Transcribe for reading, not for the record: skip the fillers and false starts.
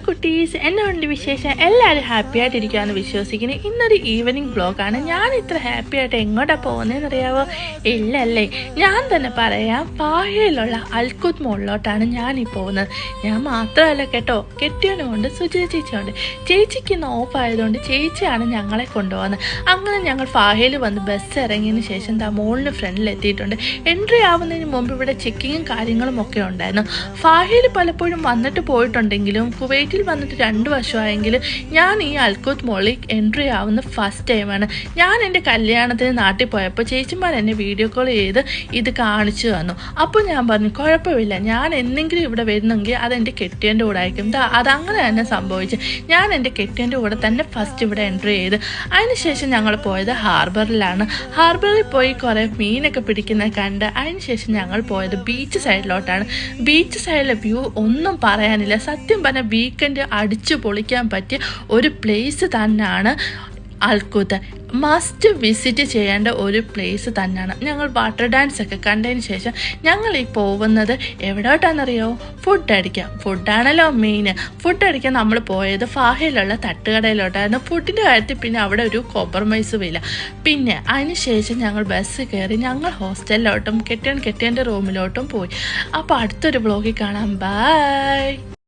കുട്ടീസ് എന്നുണ്ട് വിശേഷം എല്ലാവരും ഹാപ്പി ആയിട്ടിരിക്കുകയെന്ന് വിശ്വസിക്കുന്നു. ഇന്നൊരു ഈവനിങ് ബ്ലോഗാണ്. ഞാൻ ഇത്ര ഹാപ്പി ആയിട്ട് എങ്ങോട്ടാണ് പോകുന്നതെന്ന് അറിയാവോ? ഇല്ലല്ലേ, ഞാൻ തന്നെ പറയാം. പായയിലുള്ള അൽക്കുത്ത് മോളിലോട്ടാണ് ഞാനീ പോകുന്നത്. ഞാൻ മാത്രമല്ല കേട്ടോ, കെട്ടിയവനുമുണ്ട്, സുജിത ചേച്ചിയുണ്ട്. ചേച്ചിക്ക് ഇന്ന് ഓഫ് ആയതുകൊണ്ട് ചേച്ചിയാണ് ഞങ്ങളെ കൊണ്ടുപോകുന്നത്. അങ്ങനെ ഞങ്ങൾ ഫാഹയിൽ വന്ന് ബസ് ഇറങ്ങിയതിന് ശേഷം മോളിന് ഫ്രണ്ടിൽ എത്തിയിട്ടുണ്ട്. എൻട്രി ആവുന്നതിന് മുമ്പ് ഇവിടെ ചെക്കിങ്ങും കാര്യങ്ങളും ഒക്കെ ഉണ്ടായിരുന്നു. ഫാഹയിൽ പലപ്പോഴും വന്നിട്ട് പോയിട്ടുണ്ടെങ്കിലും കുവൈറ്റിൽ വന്നിട്ട് 2 വർഷമായെങ്കിലും ഞാൻ ഈ അൽക്കുത്ത് മോളിൽ എൻട്രി ആവുന്ന ഫസ്റ്റ് ടൈമാണ്. ഞാൻ എൻ്റെ കല്യാണത്തിന് നാട്ടിൽ പോയപ്പോൾ ചേച്ചിമാർ എന്നെ വീഡിയോ കോൾ ചെയ്ത് ഇത് കാണിച്ചു തന്നു. അപ്പോൾ ഞാൻ പറഞ്ഞു കുഴപ്പമില്ല, ഞാൻ എന്തെങ്കിലും ഇവിടെ വരുന്നെങ്കിൽ അതെൻ്റെ കെട്ടിയൻ്റെ കൂടെ ആയിരിക്കും. അതങ്ങനെ തന്നെ സംഭവിച്ചു. ഞാൻ എൻ്റെ കെട്ടിയൻ്റെ കൂടെ തന്നെ ഫസ്റ്റ് ഇവിടെ എൻട്രി ചെയ്ത് അതിനുശേഷം ഞങ്ങൾ പോയത് ഹാർബറിലാണ്. ഹാർബറിൽ പോയി കുറേ മീനൊക്കെ പിടിക്കുന്നത് കണ്ട് അതിനുശേഷം ഞങ്ങൾ പോയത് ബീച്ച് സൈഡിലോട്ടാണ്. ബീച്ച് സൈഡിലെ വ്യൂ ഒന്നും പറയാനില്ല. സത്യം പറഞ്ഞാൽ വീക്കെൻഡ് അടിച്ചു പൊളിക്കാൻ പറ്റിയ ഒരു പ്ലേസ് തന്നെയാണ് അൽക്കുത്ത്. മസ്റ്റ് വിസിറ്റ് ചെയ്യേണ്ട ഒരു പ്ലേസ് തന്നെയാണ്. ഞങ്ങൾ വാട്ടർ ഡാൻസ് ഒക്കെ കണ്ടതിന് ശേഷം ഞങ്ങൾ ഈ പോകുന്നത് എവിടോട്ടാണെന്നറിയോ? ഫുഡ് അടിക്കാം. ഫുഡാണല്ലോ മെയിൻ. ഫുഡ് അടിക്കാൻ നമ്മൾ പോയത് ഫാഹയിലുള്ള തട്ടുകടയിലോട്ടായിരുന്നു. ഫുഡിൻ്റെ കാര്യത്തിൽ പിന്നെ അവിടെ ഒരു കോംപ്രമൈസും ഇല്ല. പിന്നെ അതിന് ശേഷം ഞങ്ങൾ ബസ് കയറി ഞങ്ങൾ ഹോസ്റ്റലിലോട്ടും കെട്ടിയൻ്റെ റൂമിലോട്ടും പോയി. അപ്പോൾ അടുത്തൊരു വ്ലോഗിൽ കാണാം. ബൈ.